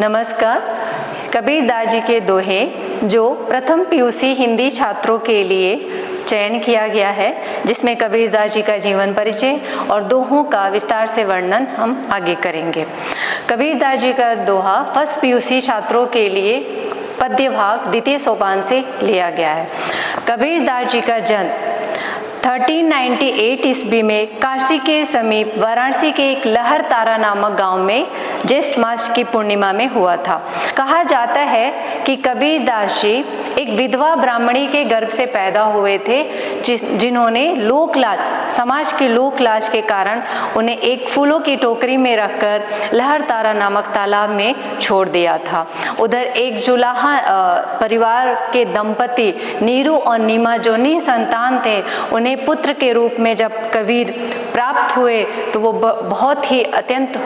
नमस्कार। कबीरदास जी के दोहे जो प्रथम पीयूसी हिंदी छात्रों के लिए चयन किया गया है, जिसमें कबीरदास जी का जीवन परिचय और दोहों का विस्तार से वर्णन हम आगे करेंगे। कबीरदास जी का दोहा फर्स्ट पीयूसी छात्रों के लिए पद्य भाग द्वितीय सोपान से लिया गया है। कबीरदास जी का जन्म 1398 ईस्वी में काशी के समीप वाराणसी के एक लहर तारा नामक गांव में ज्येष्ठ मास की पूर्णिमा में हुआ था। कहा जाता है कि कबीरदास जी एक विधवा ब्राह्मणी के गर्भ से पैदा हुए थे, जिन्होंने लोकलाज, समाज की लोकलाज के कारण उन्हें एक फूलों की टोकरी में रखकर लहर तारा नामक तालाब में छोड़ दिया था। उधर एक जुलाहा परिवार के दंपति नीरू और नीमा जो निसंतान थे, उन्हें पुत्र के रूप में जब कबीर प्राप्त हुए तो वो बहुत ही अत्यंत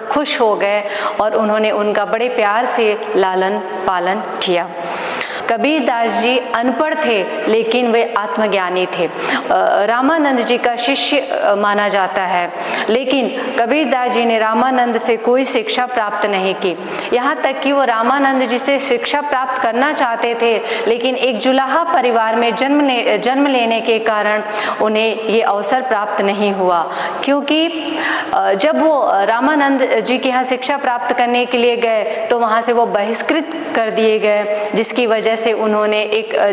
खुश हो गए और उन्होंने उनका बड़े प्यार से लालन पालन किया। कबीरदास जी अनपढ़ थे लेकिन वे आत्मज्ञानी थे। रामानंद जी का शिष्य माना जाता है, लेकिन कबीरदास जी ने रामानंद से कोई शिक्षा प्राप्त नहीं की। यहाँ तक कि वो रामानंद जी से शिक्षा प्राप्त करना चाहते थे, लेकिन एक जुलाहा परिवार में जन्म लेने के कारण उन्हें ये अवसर प्राप्त नहीं हुआ। क्योंकि जब वो रामानंद जी के यहाँ शिक्षा प्राप्त करने के लिए गए तो वहाँ से वो बहिष्कृत कर दिए गए, जिसकी वजह से उन्होंने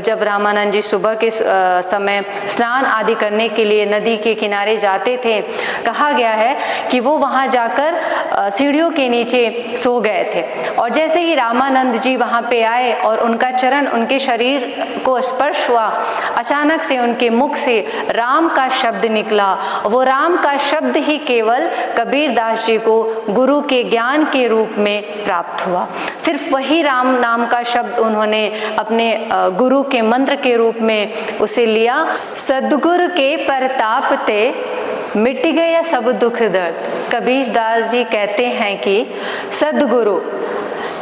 जब रामानंद जी सुबह के समय स्नान आदि करने के लिए नदी के किनारे जाते थे, कहा गया है कि वो वहां जाकर सीढ़ियों के नीचे सो गए थे। और जैसे ही रामानंद जी वहां पे आए और उनका चरण उनके शरीर को स्पर्श हुआ, अचानक से उनके मुख से राम का शब्द निकला। वो राम का शब्द ही केवल कबीरदास जी को गुरु के ज्ञान के रूप में प्राप्त हुआ। सिर्फ वही राम नाम का शब्द उन्होंने अपने गुरु के मंत्र के रूप में उसे लिया। सद्गुरु के परताप ते मिट गया सब दुख दर्द। कबीरदास जी कहते हैं कि सद्गुरु,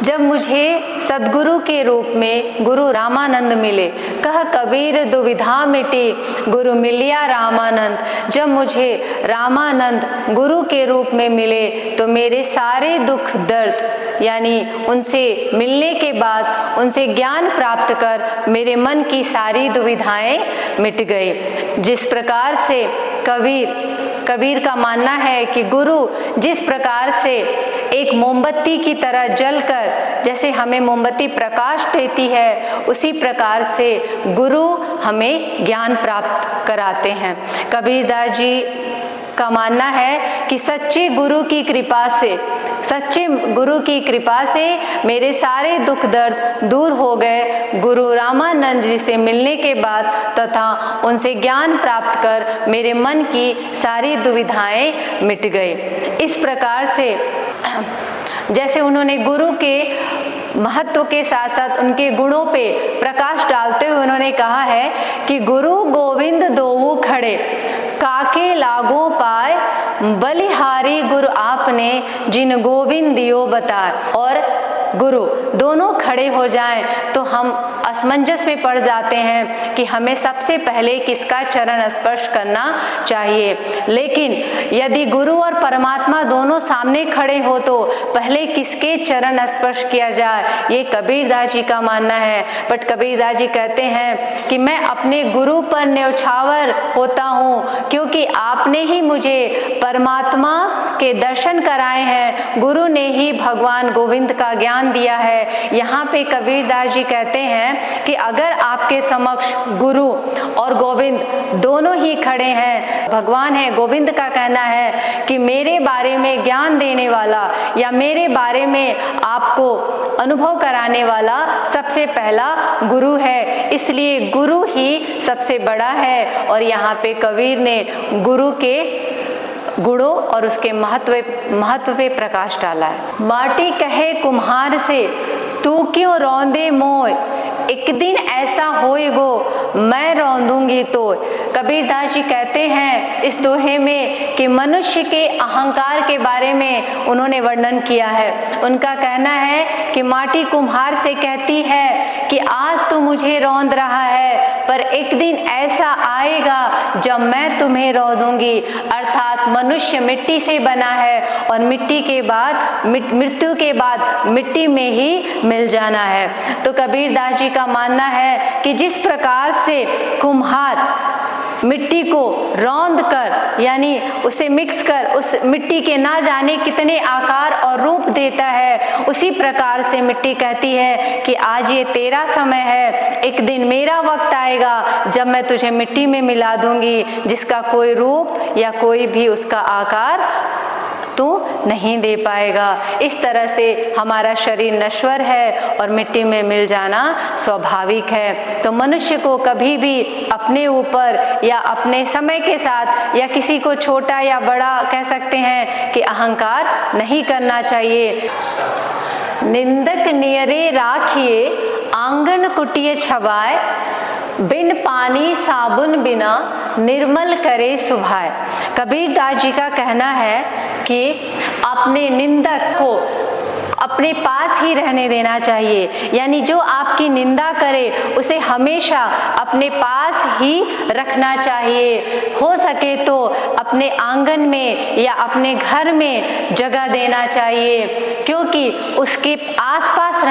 जब मुझे सद्गुरु के रूप में गुरु रामानंद मिले, कह कबीर दुविधा मिटी गुरु मिलिया रामानंद। जब मुझे रामानंद गुरु के रूप में मिले तो मेरे सारे दुख दर्द, यानी उनसे मिलने के बाद उनसे ज्ञान प्राप्त कर मेरे मन की सारी दुविधाएं मिट गई। जिस प्रकार से कबीर का मानना है कि गुरु जिस प्रकार से एक मोमबत्ती की तरह जलकर जैसे हमें मोमबत्ती प्रकाश देती है, उसी प्रकार से गुरु हमें ज्ञान प्राप्त कराते हैं। कबीरदास जी का मानना है कि सच्चे गुरु की कृपा से मेरे सारे दुख दर्द दूर हो गए। गुरु रामानंद जी से मिलने के बाद तथा उनसे ज्ञान प्राप्त कर मेरे मन की सारी दुविधाएं मिट गई। इस प्रकार से जैसे उन्होंने गुरु के महत्व के साथ साथ उनके गुणों पे प्रकाश डालते हुए उन्होंने कहा है कि गुरु गोविंद दोऊ खड़े काके लागो पाए, बलिहारी गुरु आपने जिन गोविंद दियो बताए। और गुरु दोनों खड़े हो जाएं तो हम असमंजस में पड़ जाते हैं कि हमें सबसे पहले किसका चरण स्पर्श करना चाहिए। लेकिन यदि गुरु और परमात्मा दोनों सामने खड़े हो तो पहले किसके चरण स्पर्श किया जाए, ये कबीरदास जी का मानना है। बट कबीरदास जी कहते हैं कि मैं अपने गुरु पर न्यौछावर होता हूँ, क्योंकि आपने ही मुझे परमात्मा के दर्शन कराए हैं, गुरु ने ही भगवान गोविंद का ज्ञान दिया है। यहाँ पे कबीरदास जी कहते हैं कि अगर आपके समक्ष गुरु और गोविंद दोनों ही खड़े हैं, भगवान है, गोविंद का कहना है कि मेरे बारे में ज्ञान देने वाला या मेरे बारे में आपको अनुभव कराने वाला सबसे पहला गुरु है, इसलिए गुरु ही सबसे बड़ा है। और यहाँ पे कबीर ने गुरु के गुणों और उसके महत्व पे प्रकाश डाला है। माटी कहे कुम्हार से तू क्यों रौंदे मोय, एक दिन ऐसा होएगो मैं रौंदूंगी तो। कबीरदास जी कहते हैं इस दोहे में कि मनुष्य के अहंकार के बारे में उन्होंने वर्णन किया है। उनका कहना है कि माटी कुम्हार से कहती है कि आज तो मुझे रौंद रहा है, पर एक दिन ऐसा आएगा जब मैं तुम्हें रौ दूंगी। अर्थात मनुष्य मिट्टी से बना है और मिट्टी के बाद मृत्यु के बाद मिट्टी में ही मिल जाना है। तो कबीरदास जी का मानना है कि जिस प्रकार से कुम्हार मिट्टी को रौंद कर यानी उसे मिक्स कर उस मिट्टी के ना जाने कितने आकार और रूप देता है, उसी प्रकार से मिट्टी कहती है कि आज ये तेरा समय है, एक दिन मेरा वक्त आएगा जब मैं तुझे मिट्टी में मिला दूंगी, जिसका कोई रूप या कोई भी उसका आकार तू नहीं दे पाएगा। इस तरह से हमारा शरीर नश्वर है और मिट्टी में मिल जाना स्वाभाविक है। तो मनुष्य को कभी भी अपने ऊपर या अपने समय के साथ या किसी को छोटा या बड़ा कह सकते हैं कि अहंकार नहीं करना चाहिए। निंदक नियरे राखिए आंगन कुटिय छबाए, बिन पानी साबुन बिना निर्मल करे सुभाए। कबीरदास जी का कहना है कि अपने निंदक को अपने पास ही रहने देना चाहिए, यानी जो आपकी निंदा करे उसे हमेशा अपने पास ही रखना चाहिए। हो सके तो अपने आंगन में या अपने घर में जगह देना चाहिए, क्योंकि उसके आसपास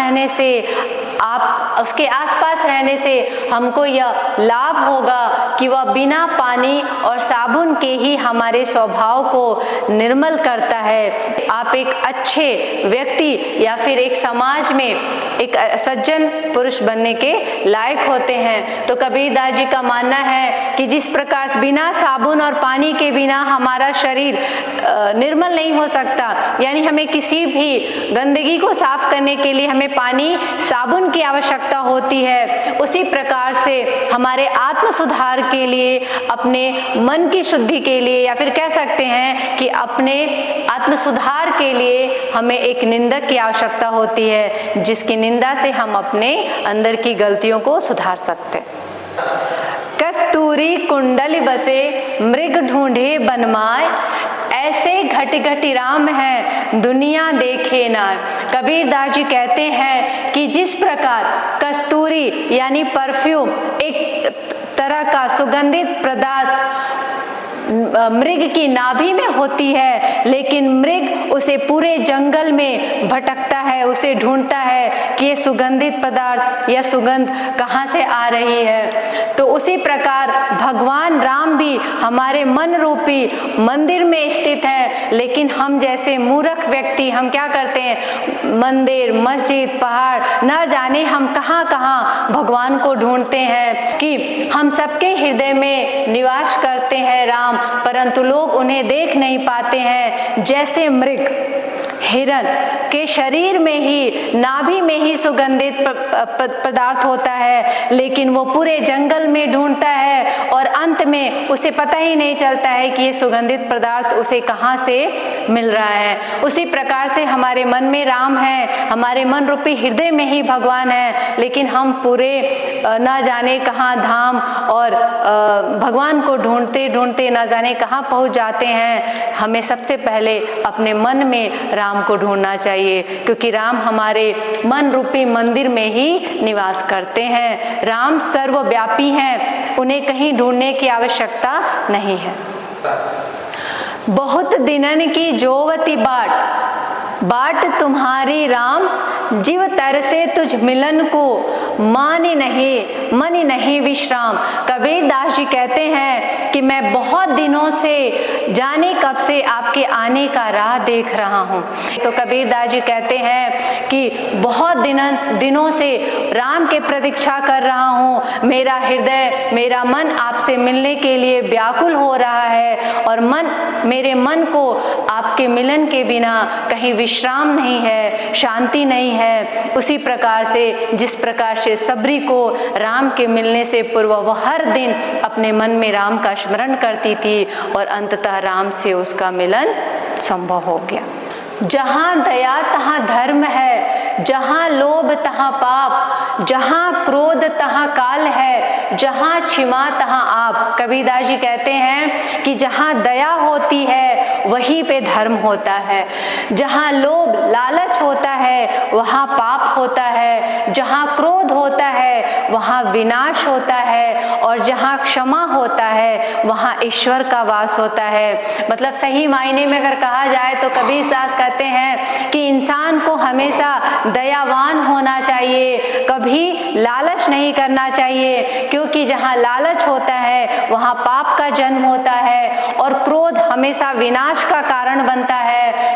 रहने से हमको यह लाभ होगा कि वह बिना पानी और साबुन के ही हमारे स्वभाव को निर्मल करता है। आप एक अच्छे व्यक्ति या फिर एक समाज में एक सज्जन पुरुष बनने के लायक होते हैं। तो कबीरदास जी का मानना है कि जिस प्रकार बिना साबुन और पानी के बिना हमारा शरीर निर्मल नहीं हो सकता, यानी हमें किसी भी गंदगी को साफ करने के लिए हमें पानी साबुन की आवश्यकता होती है, उसी प्रकार से हमारे आत्म सुधार के लिए, अपने मन की शुद्धि के लिए या फिर कह सकते हैं कि अपने आत्म सुधार के लिए हमें एक निंदक की आवश्यकता होती है, जिसकी निंदा से हम अपने अंदर की गलतियों को सुधार सकते हैं। कस्तूरी कुंडल बसे मृग ढूंढे बनमाय, ऐसे घट घटी राम है दुनिया देखे ना। कबीरदास जी कहते हैं कि जिस प्रकार कस्तूरी यानी परफ्यूम एक तरह का सुगंधित पदार्थ मृग की नाभि में होती है, लेकिन मृग उसे पूरे जंगल में भटकता है, उसे ढूंढता है कि ये सुगंधित पदार्थ या सुगंध कहाँ से आ रही है। तो उसी प्रकार भगवान राम भी हमारे मन रूपी मंदिर में स्थित है, लेकिन हम जैसे मूर्ख व्यक्ति हम क्या करते हैं, मंदिर मस्जिद पहाड़ न जाने हम कहाँ कहाँ भगवान को ढूंढते हैं कि हम सबके हृदय में निवास करते हैं राम, परंतु लोग उन्हें देख नहीं पाते हैं। जैसे मृग हिरण के शरीर में ही नाभि में ही सुगंधित पदार्थ होता है, लेकिन वो पूरे जंगल में ढूंढता है और अंत में उसे पता ही नहीं चलता है कि ये सुगंधित पदार्थ उसे कहाँ से मिल रहा है। उसी प्रकार से हमारे मन में राम है, हमारे मन रूपी हृदय में ही भगवान है, लेकिन हम पूरे न जाने कहाँ धाम और भगवान को ढूंढते ढूंढते न जाने कहाँ पहुँच जाते हैं। हमें सबसे पहले अपने मन में राम को ढूंढना चाहिए, क्योंकि राम हमारे मन रूपी मंदिर में ही निवास करते हैं। राम सर्वव्यापी हैं, उन्हें कहीं ढूंढने की आवश्यकता नहीं है। बहुत दिनन की जोवती बाट तुम्हारी राम, जीव तरसे तुझ मिलन को मन नहीं विश्राम। कबीरदास जी कहते हैं कि मैं बहुत दिनों से जाने कब से आपके आने का राह देख रहा हूँ। तो कबीरदास जी कहते हैं कि बहुत दिनों से राम के प्रतीक्षा कर रहा हूँ, मेरा हृदय मेरा मन आपसे मिलने के लिए व्याकुल हो रहा है और मेरे मन को आपके मिलन के बिना कहीं विश्राम नहीं है, शांति नहीं है। उसी प्रकार से जिस प्रकार से सबरी को राम के मिलने से पूर्व वह हर दिन अपने मन में राम का स्मरण करती थी और अंततः राम से उसका मिलन संभव हो गया। जहाँ दया तहाँ धर्म है, जहाँ लोभ तहाँ पाप, जहाँ क्रोध तहाँ काल है, जहाँ क्षमा तहाँ आप। कबीरदास जी कहते हैं कि जहाँ दया होती है वहीं पे धर्म होता है, जहाँ लोभ लालच होता है वहाँ पाप होता है, जहाँ क्रोध होता है वहाँ विनाश होता है, और जहाँ क्षमा होता है वहाँ ईश्वर का वास होता है। मतलब सही मायने में अगर कहा जाए तो कबीर दास कहते हैं कि इंसान को हमेशा दयावान होना चाहिए, कभी लालच नहीं करना चाहिए, क्योंकि जहाँ लालच होता है वहाँ पाप का जन्म होता है और क्रोध हमेशा विनाश का कारण बनता है।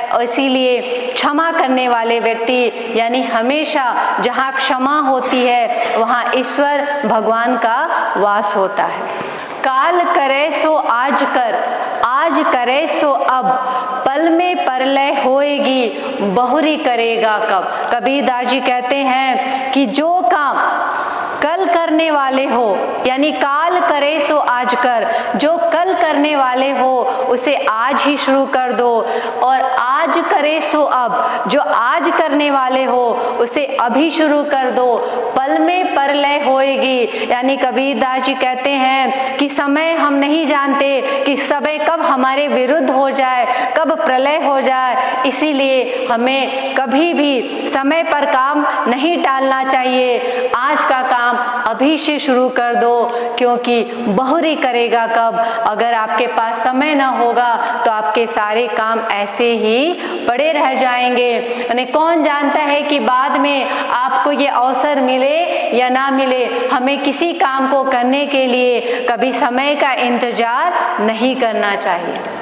और इसीलिए क्षमा करने वाले व्यक्ति यानी हमेशा जहाँ क्षमा होती है वहाँ ईश्वर भगवान का वास होता है। काल करे सो आज कर, आज करे सो अब, पल में परलय होएगी, बहुरी करेगा कब। कबीर दास जी कहते हैं कि जो काम कल करने वाले हो, यानी काल करे सो आज कर, जो कल करने वाले हो उसे आज ही शुरू कर दो, और आज करे सो अब, जो आज करने वाले हो उसे अभी शुरू कर दो, पल में परलय होएगी। यानी कबीर दास जी कहते हैं कि समय हम नहीं जानते कि समय कब हमारे विरुद्ध हो जाए, कब प्रलय हो जाए, इसीलिए हमें कभी भी समय पर काम नहीं टालना चाहिए। आज का काम अभी से शुरू कर दो, क्योंकि बहुरी करेगा कब। अगर आपके पास समय न होगा तो आपके सारे काम ऐसे ही पड़े रह जाएंगे। यानी कौन जानता है कि बाद में आपको ये अवसर मिले या ना मिले। हमें किसी काम को करने के लिए कभी समय का इंतजार नहीं करना चाहिए।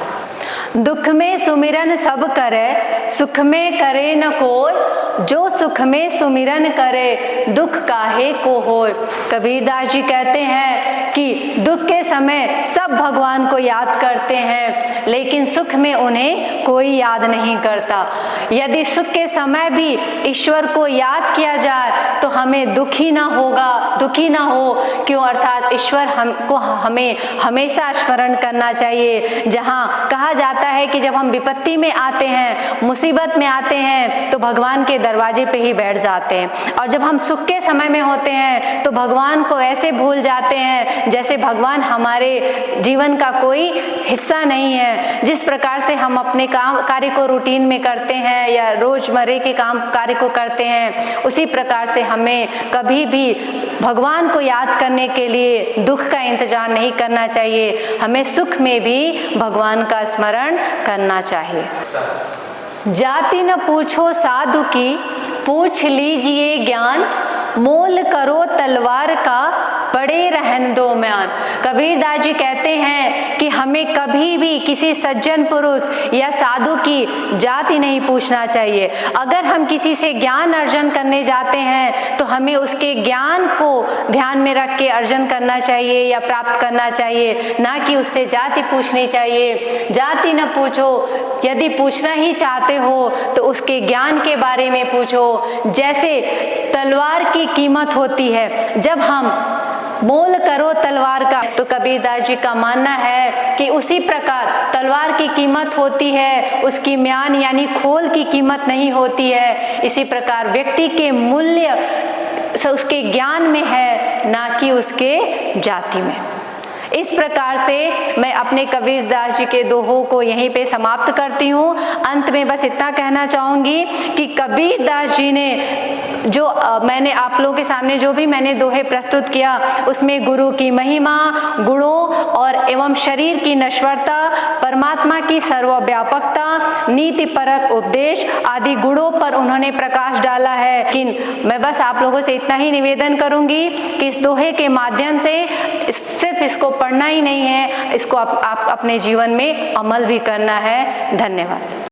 दुख में सुमिरन सब करे, सुख में करे न कोई, जो सुख में सुमिरन करे, दुख काहे को होय। कबीर दास जी कहते हैं कि दुख के समय सब भगवान को याद करते हैं, लेकिन सुख में उन्हें कोई याद नहीं करता। यदि सुख के समय भी ईश्वर को याद किया जाए तो हमें दुखी ना होगा, दुखी ना हो। क्यों? अर्थात ईश्वर हमको हमें हमेशा स्मरण करना चाहिए। जहाँ कहा जाता है कि जब हम विपत्ति में आते हैं, मुसीबत में आते हैं, तो भगवान के दरवाजे पे ही बैठ जाते हैं, और जब हम सुख के समय में होते हैं तो भगवान को ऐसे भूल जाते हैं जैसे भगवान हमारे जीवन का कोई हिस्सा नहीं है। जिस प्रकार से हम अपने काम कार्य को रूटीन में करते हैं या रोजमर्रे के काम कार्य को करते हैं, उसी प्रकार से हमें कभी भी भगवान को याद करने के लिए दुख का इंतजार नहीं करना चाहिए। हमें सुख में भी भगवान का स्मरण करना चाहिए। जाति न पूछो साधु की, पूछ लीजिए ज्ञान, मोल करो तलवार का, पड़े रहन दो म्यान। कबीर दास जी कहते हैं कि हमें कभी भी किसी सज्जन पुरुष या साधु की जाति नहीं पूछना चाहिए। अगर हम किसी से ज्ञान अर्जन करने जाते हैं तो हमें उसके ज्ञान को ध्यान में रख के अर्जन करना चाहिए या प्राप्त करना चाहिए, ना कि उससे जाति पूछनी चाहिए। जाति न पूछो, यदि पूछना ही चाहते हो तो उसके ज्ञान के बारे में पूछो। जैसे तलवार की कीमत होती है, जब हम मोल करो तलवार का, तो कबीर दास जी का मानना है कि उसी प्रकार तलवार की कीमत होती है, उसकी म्यान यानी खोल की कीमत नहीं होती है। इसी प्रकार व्यक्ति के मूल्य उसके ज्ञान में है, ना कि उसके जाति में। इस प्रकार से मैं अपने कबीर दास जी के दोहों को यहीं पे समाप्त करती हूँ। अंत में बस इतना कहना चाहूँगी कि कबीर दास जी ने जो मैंने आप लोगों के सामने जो भी मैंने दोहे प्रस्तुत किया, उसमें गुरु की महिमा, गुणों और एवं शरीर की नश्वरता, परमात्मा की सर्वव्यापकता, नीति परक उपदेश आदि गुणों पर उन्होंने प्रकाश डाला है। लेकिन मैं बस आप लोगों से इतना ही निवेदन करूँगी कि इस दोहे के माध्यम से सिर्फ इसको पढ़ना ही नहीं है, इसको आप अपने जीवन में अमल भी करना है। धन्यवाद।